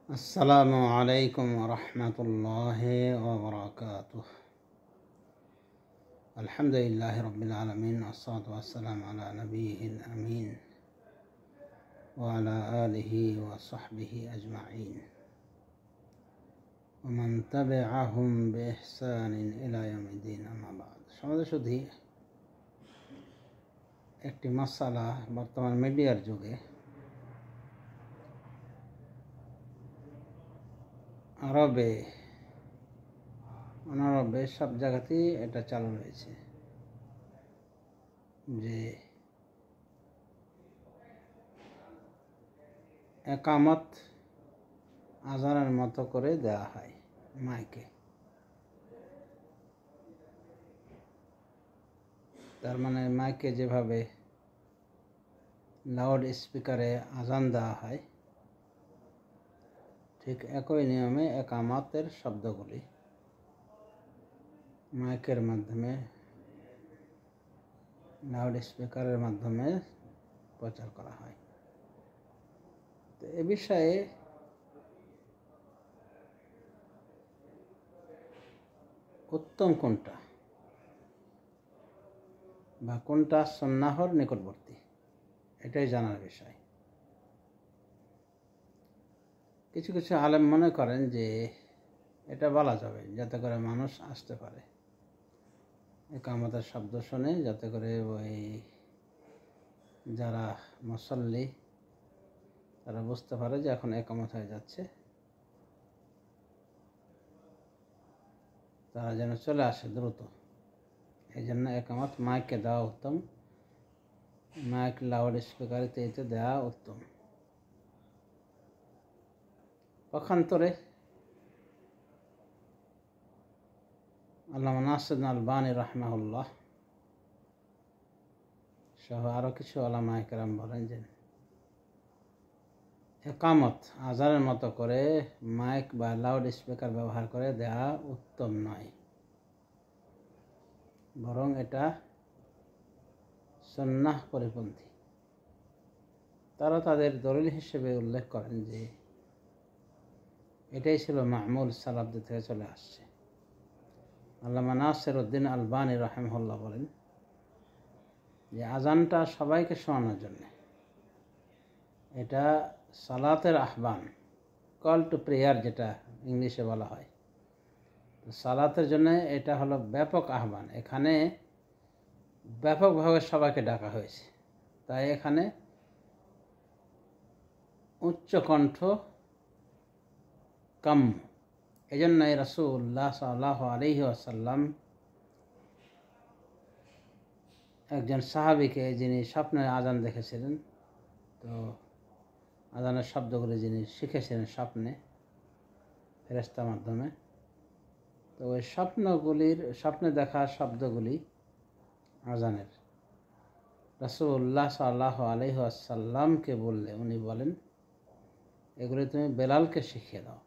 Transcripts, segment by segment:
আসসালামু আলাইকুম রহমতুল্লাহি ওয়া বারাকাতুহু। আলহামদুলিল্লাহি রাব্বিল আলামিন, আসসালাতু ওয়াসসালামু আলা নবিয়িল আমিন ওয়া আলা আলিহি ওয়া সাহবিহি আজমাইন ওয়া মান তাবিআহুম বিইহসানিন ইলা ইয়াউমিদ্দিন, আম্মা বা'দ। সমাজে শুধু একটি মাসালা, বর্তমান মিডিয়ার যুগে আরবে অনারবে সব জায়গাতেই এটা চালু রয়েছে যে একামত আজানের মতো করে দেওয়া হয় মাইকে। তার মানে মাইকে যেভাবে লাউড স্পিকারে আজান দেওয়া হয়, ঠিক একই নিয়মে একামতের শব্দগুলি মাইকের মাধ্যমে, লাউড স্পিকারের মাধ্যমে প্রচার করা হয়। তো এ বিষয়ে উত্তম কোনটা বা কোনটা সুন্নাহর নিকটবর্তী, এটাই জানার বিষয়। কিছু কিছু আলেম মনে করেন যে এটা বলা যাবে যাতে করে মানুষ আসতে পারে, একামতের শব্দ শুনে, যাতে করে ওই যারা মুসল্লি তারা বুঝতে পারে যে এখন একামত হয়ে যাচ্ছে, তারা যেন চলে আসে দ্রুত। এই জন্য একামত মাইকে দেওয়া উত্তম, মাইক লাউড স্পিকারে এতে দেওয়া উত্তম। পক্ষান্তরে আল্লামা নাসিরুদ্দিন আলবানী রাহিমাহুল্লাহ সহ আরও কিছু উলামায়ে কেরাম বলেন যে একামত আজানের মতো করে মাইক বা লাউড স্পিকার ব্যবহার করে দেওয়া উত্তম নয়, বরং এটা সুন্নাহ পরিপন্থী। তারা তাদের দলিল হিসেবে উল্লেখ করেন যে এটাই ছিল মামুল, সালাফদের থেকে চলে আসছে। আল্লামা নাসিরুদ্দিন আলবানী রাহিমাহুল্লাহ বলেন যে আজানটা সবাইকে শোনানোর জন্য, এটা সালাতের আহ্বান, কল টু প্রেয়ার যেটা ইংলিশে বলা হয়। তো সালাতের জন্য এটা হলো ব্যাপক আহ্বান, এখানে ব্যাপকভাবে সবাইকে ডাকা হয়েছে। তাই এখানে উচ্চকণ্ঠ কাম্য। এই জন্যই রাসূলুল্লাহ সাল্লাল্লাহু আলাইহি ওয়াসাল্লাম একজন সাহাবীকে, যিনি স্বপ্নে আজান দেখেছিলেন, তো আজানের শব্দগুলি যিনি শিখেছিলেন ফেরেশতার মাধ্যমে, তো ওই স্বপ্নে দেখা শব্দগুলি আজানের রাসূলুল্লাহ সাল্লাল্লাহু আলাইহি ওয়াসাল্লামকে বললে উনি বলেন, এগুলি তুমি বেলালকে শিখিয়ে দাও,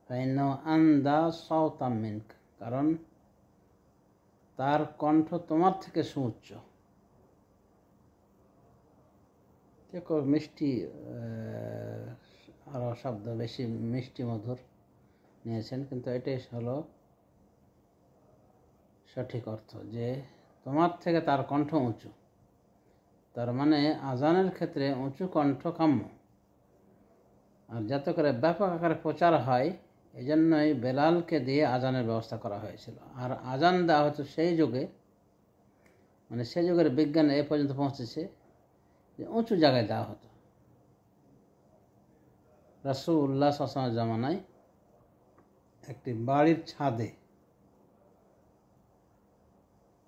ফাইন্নাহু আনদা সাওতাম মিনক, কারণ তার কণ্ঠ তোমার থেকে সুউচ্চ। কেউ মিষ্টি আরও শব্দ বেশি মিষ্টি মধুর নিয়েছেন, কিন্তু এটাই হলো সঠিক অর্থ, যে তোমার থেকে তার কণ্ঠ উঁচু। তার মানে আজানের ক্ষেত্রে উঁচু কণ্ঠ কাম্য। আর যাতে করে ব্যাপক আকারে প্রচার হয়, এই জন্যই বেলালকে দিয়ে আজানের ব্যবস্থা করা হয়েছিল। আর আজান দেওয়া হতো সেই যুগে, মানে সেই যুগের বিজ্ঞান এ পর্যন্ত পৌঁছেছে যে উঁচু জায়গায় দেওয়া হতো। রাসূলুল্লাহ সাল্লাল্লাহু আলাইহি ওয়াসাল্লামের জামানায় একটি বাড়ির ছাদে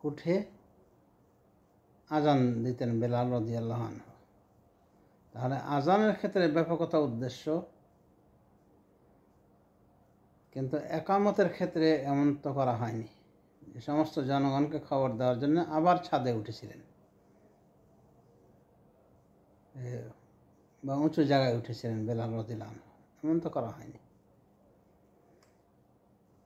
উঠে আজান দিতেন বেলাল রাদিয়াল্লাহু আনহু। তাহলে আজানের ক্ষেত্রে ব্যাপকতা উদ্দেশ্য, কিন্তু একামতের ক্ষেত্রে এমন তো করা হয়নি। যে সমস্ত জনগণকে খবর দেওয়ার জন্য আবার ছাদে উঠেছিলেন বা উঁচু জায়গায় উঠেছিলেন বেলাল রাদিয়াল্লাহু আনহু, এমন তো করা হয়নি।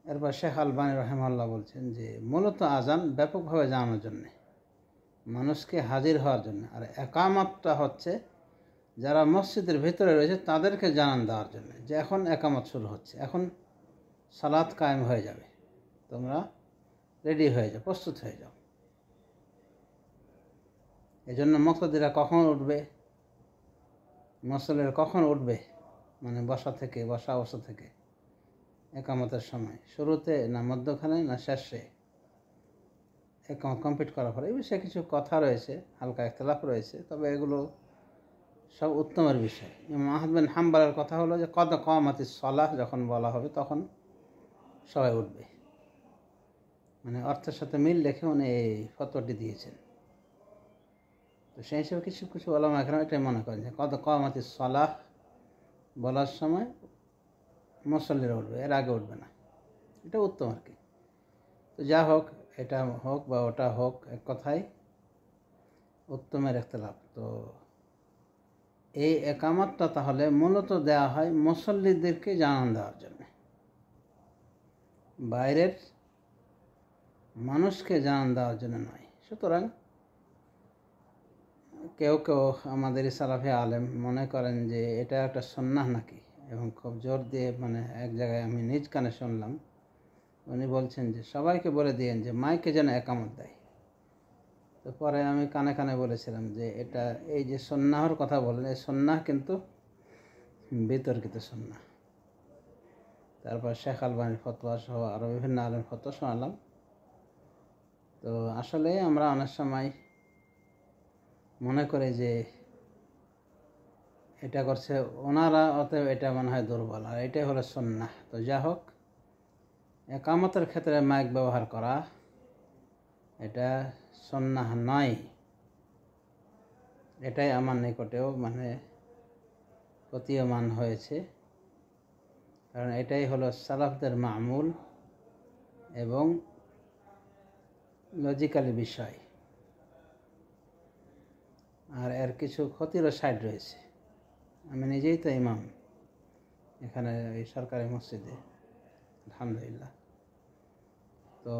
এরপর শেখ আলবানী রাহিমাহুল্লাহ বলছেন যে মূলত আজান ব্যাপকভাবে জানানোর জন্যে, মানুষকে হাজির হওয়ার জন্য, আর একামতটা হচ্ছে যারা মসজিদের ভিতরে রয়েছে তাদেরকে জানান দেওয়ার জন্য যে এখন একামত শুরু হচ্ছে, এখন সালাত কায়েম হয়ে যাবে, তোমরা রেডি হয়ে যাও, প্রস্তুত হয়ে যাও। এই জন্য মুক্তাদিরা কখন উঠবে, মুসল্লিরা কখন উঠবে, মানে বসা অবস্থা থেকে একামতের সময় শুরুতে না মধ্যখানে না শেষে, একামত কমপ্লিট করার পরে এই বিষয়ে কিছু কথা রয়েছে, হালকা ইখতিলাফ রয়েছে, তবে এগুলো সব উত্তমের বিষয়। ইমাম আহমদ বিন হাম্বলের কথা হলো যে কদ কামাতিস সালাহ যখন বলা হবে তখন সবাই উঠবে, মানে অর্থের সাথে মিল রেখে উনি এই ফতোয়াটি দিয়েছেন। তো সেই হিসেবে কিছু কিছু ওলামা একরাম এটাই মনে করেন যে কদ কামাতিস সালাহ বলার সময় মুসল্লিরা উঠবে, এর আগে উঠবে না, এটা উত্তম আর কি। তো যা হোক, এটা হোক বা ওটা হোক, এক কথায় উত্তমের ইখতিলাফ। তো এই একামতটা তাহলে মূলত দেওয়া হয় মুসল্লিদেরকে জানান দেওয়ার জন্য, বাইরের মানুষকে জানান দেওয়ার জন্য নয়। সুতরাং কেউ কেউ আমাদের সালাফে আলেম মনে করেন যে এটা একটা সুন্নাহ নাকি, এবং খুব জোর দিয়ে, মানে এক জায়গায় আমি নিজ কানে শুনলাম, উনি বলছেন যে সবাইকে বলে দিয়েন যে মাইকে যেন একামত দেয়। তো পরে আমি কানে কানে বলেছিলাম যে এটা, এই যে সুন্নাহর কথা বলেন, এই সুন্নাহ কিন্তু বিতর্কিত সুন্নাহ। তারপর শেখ আলবানীর ফতোয়া সহ আরও বিভিন্ন আলেম ফতোয়া শোনালাম। তো আসলে আমরা অনেক সময় মনে করি যে এটা করছে ওনারা, অতএব এটা মনে হয় দুর্বল, আর এটাই হলো সুন্নাহ। তো যা হোক, একামতের ক্ষেত্রে মাইক ব্যবহার করা এটা সুন্নাহ নয়, এটাই আমার নিকটেও মানে প্রতীয়মান হয়েছে, কারণ এটাই হলো সালাফদের মামুল এবং লজিক্যালি বিষয়। আর এর কিছু ক্ষতিরও সাইড রয়েছে। আমি নিজেই তো ইমাম এখানে এই সরকারি মসজিদে, আলহামদুলিল্লাহ। তো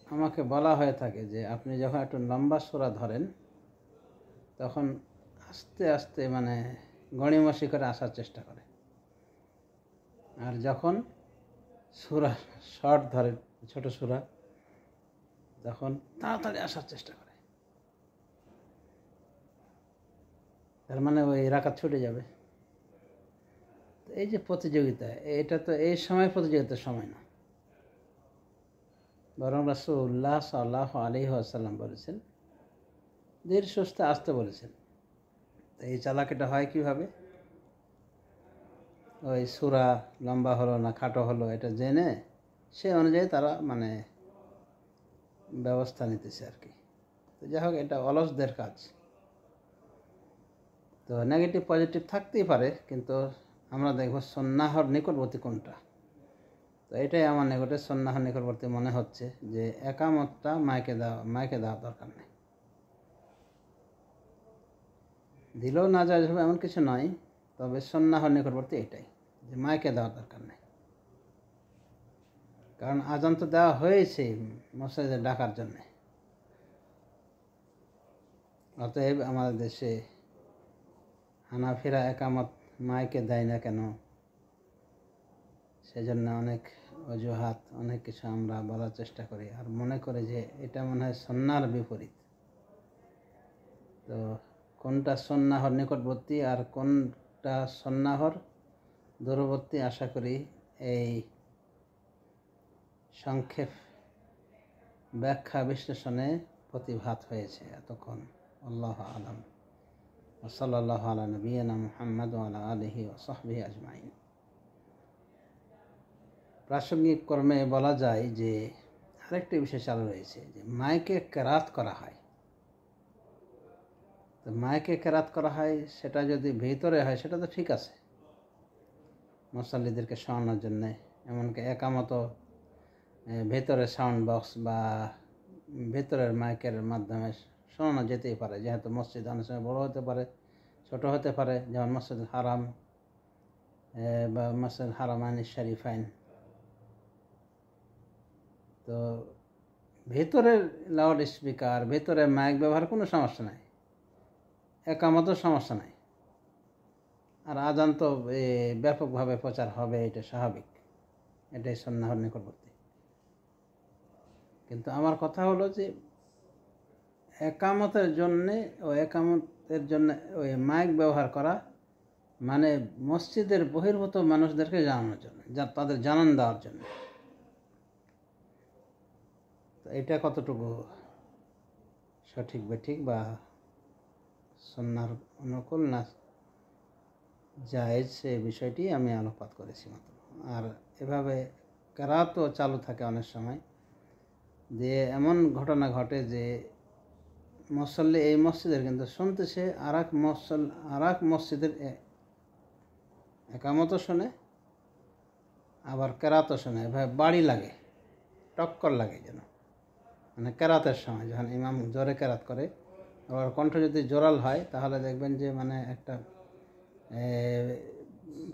আমাকে বলা হয়ে থাকে যে আপনি যখন একটু লম্বা সূরা ধরেন তখন আস্তে আস্তে মানে গড়িমসি করে আসার চেষ্টা করে, আর যখন সূরা শর্ট ধরেন, ছোট সূরা, তখন তাড়াতাড়ি আসার চেষ্টা করে। তার মানে ওই রাকাত ছুটে যাবে। তো এই যে প্রতিযোগিতা, এটা তো এই সময় প্রতিযোগিতার সময় না, বরং রাসূলুল্লাহ সাল্লাল্লাহু আলাইহি ওয়াসাল্লাম বলেছেন ধীর সুস্থে আসতে বলেছেন। তো এই চালাকিটা হয় কীভাবে? ওই সূরা লম্বা হলো না খাটো হলো এটা জেনে সে অনুযায়ী তারা মানে ব্যবস্থা নিতেছে আর কি। তো যাই হোক, এটা অলসদের কাজ। তো নেগেটিভ পজিটিভ থাকতেই পারে, কিন্তু আমরা দেখব সুন্নাহর নিকটবর্তী কোনটা। তো এটাই আমার নিকটে সুন্নাহর নিকটবর্তী মনে হচ্ছে যে একামতটা মাইকে দেওয়া দরকার নেই। দিলেও না যায় হবে এমন কিছু নয়, তবে সুন্নাহর নিকটবর্তী এটাই যে মাইকে দেওয়ার দরকার নেই। কারণ আজান তো দেওয়া হয়েছে মসজিদে ডাকার জন্যে। অতএব আমাদের দেশে হানাফিরা একামত মাইকে দেয় না কেন, সেজন্য অনেক অজুহাত, অনেক কিছু আমরা বলার চেষ্টা করি, আর মনে করে যে এটা মনে হয় সুন্নাহর বিপরীত। তো কোনটা সুন্নাহর নিকটবর্তী আর কোনটা সুন্নাহর দূরবর্তী, আশা করি এই সংক্ষেপ ব্যাখ্যা বিশ্লেষণে প্রতিভাত হয়েছে এতক্ষণ। আল্লাহু আ'লাম। ওয়া সাল্লাল্লাহু আলা নবিয়িনা মুহাম্মদ ওয়া আলা আলিহি ওয়া সাহবিহি আজমাইন। প্রাসঙ্গিক কর্মে বলা যায় যে আরেকটি বিষয় চালু রয়েছে যে মাইকে কেরাত করা হয়। তো মাইকে কেরাত করা হয়, সেটা যদি ভিতরে হয় সেটা তো ঠিক আছে, মুসাল্লিদেরকে শোনানোর জন্যে। এমনকি একামত ভেতরে সাউন্ড বক্স বা ভেতরের মাইকের মাধ্যমে শোনানো যেতেই পারে, যেহেতু মসজিদ অনেক সময় বড়ো হতে পারে, ছোটো হতে পারে, যেমন মসজিদুল হারাম বা মসজিদুল হারামাইন শরীফাইন। তো ভেতরের লাউড স্পিকার, ভেতরে মাইক ব্যবহার কোনো সমস্যা নাই, একামতের সমস্যা নাই। আর আজান তো ব্যাপকভাবে প্রচার হবে, এটা স্বাভাবিক, এটাই সুন্নাহর নিকটবর্তী। কিন্তু আমার কথা হলো যে একামতের জন্যে ওই মাইক ব্যবহার করা মানে মসজিদের বহির্ভূত মানুষদেরকে জানানোর জন্য, তাদের জানান দেওয়ার জন্য। তো এটা কতটুকু সঠিক বেঠিক বা সুন্নাহর অনুকূল না জায়েজ, সেই বিষয়টি আমি আলোকপাত করেছি মাত্র। আর এভাবে কেরাতও চালু থাকে অনেক সময়, যে এমন ঘটনা ঘটে যে মুসল্লি এই মসজিদের কিন্তু শুনতেছে আর এক মসজিদের একামতও শোনে, আবার কেরাতও শোনে। এভাবে বাড়ি লাগে, টক্কর লাগে যেন, মানে কেরাতের সময় যখন ইমাম জোরে কেরাত করে, আবার কণ্ঠ যদি জোরাল হয় তাহলে দেখবেন যে মানে একটা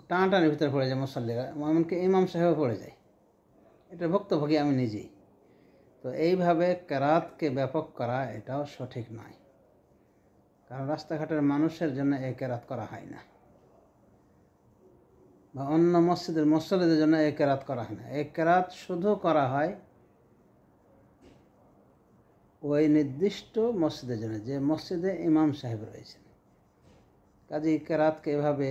টানাটানির ভিতরে পড়ে যায় মুসল্লিরা, এমনকি ইমাম সাহেবও পড়ে যায়। এটা ভুক্তভোগী আমি নিজেই। তো এইভাবে কেরাতকে ব্যাপক করা এটাও সঠিক নয়, কারণ রাস্তাঘাটের মানুষের জন্য এই কেরাত করা হয় না, বা অন্য মসজিদের মুসল্লিদের জন্য এই কেরাত করা হয় না। এই কেরাত শুধু করা হয় ওই নির্দিষ্ট মসজিদের জন্য, যে মসজিদে ইমাম সাহেব রয়েছেন। কাজেই কেরাতকে এভাবে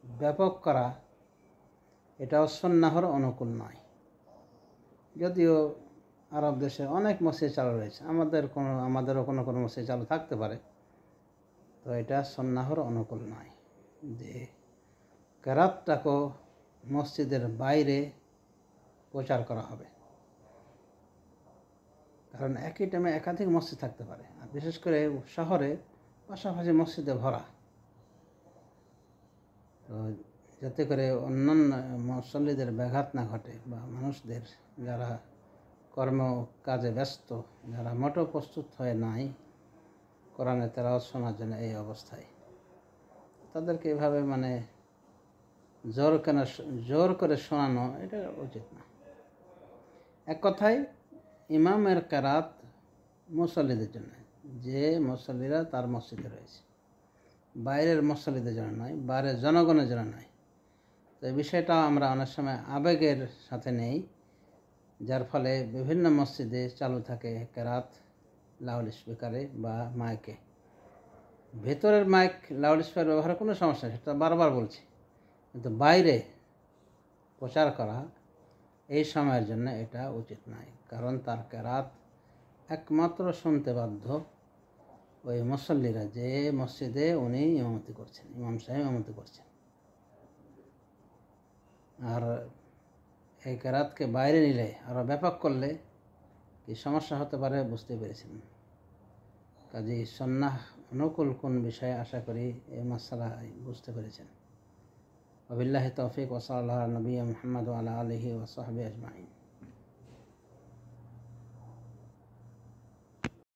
ব্যাপক করা এটাও সুন্নাহর অনুকূল নয়। যদিও আরব দেশে অনেক মসজিদ চালু রয়েছে, আমাদেরও কোনো মসজিদ চালু থাকতে পারে, তো এটা সুন্নাহর অনুকূল নয় যে কেরাতটাকেও মসজিদের বাইরে প্রচার করা হবে। কারণ একই টাইমে একাধিক মসজিদ থাকতে পারে, আর বিশেষ করে শহরে পাশাপাশি মসজিদে ভরা। তো যাতে করে অন্যান্য মুসল্লিদের ব্যাঘাত না ঘটে, বা মানুষদের যারা কর্ম কাজে ব্যস্ত, যারা মোটেও প্রস্তুত হয়ে নাই কোরআনের তেলাওয়াত শোনার জন্য এই অবস্থায়, তাদেরকে এভাবে মানে জোর করে শোনানো এটা উচিত না। এক কথায় ইমামের কেরাত মুসল্লিদের জন্য, যে মুসল্লিরা তার মসজিদে রয়েছে, বাইরের মুসল্লিদের জন্য নয়, বাইরের জনগণের জন্য নয়। তো এই বিষয়টা আমরা অনেক সময় আবেগের সাথে নেই, যার ফলে বিভিন্ন মসজিদে চালু থাকে কেরাত লাউড স্পিকারে বা মাইকে। ভেতরের মাইক লাউড স্পিকার ব্যবহারের কোনো সমস্যা নেই, সেটা বারবার বলছি, কিন্তু বাইরে প্রচার করা এই সময়ের জন্য এটা উচিত নয়। কারণ তার কেরাত একমাত্র শুনতে বাধ্য ওই মুসল্লিরা, যে মসজিদে উনি ইমামতি করছেন, ইমাম সাহেব ইমামতি করছেন। আর এই কেরাতকে বাইরে নিলে, আরও ব্যাপক করলে কি সমস্যা হতে পারে বুঝতে পেরেছেন। কাজেই সুন্নাহ অনুকূল কোন বিষয়ে আশা করি এই মাসআলা বুঝতে পেরেছেন। ওয়াবিল্লাহি তৌফিক ওয়া সাল্লাল্লাহু আলা নবিয়্যিনা মুহাম্মদ ওয়া আলা আলিহি ওয়া সাহবিহি আজমাইন।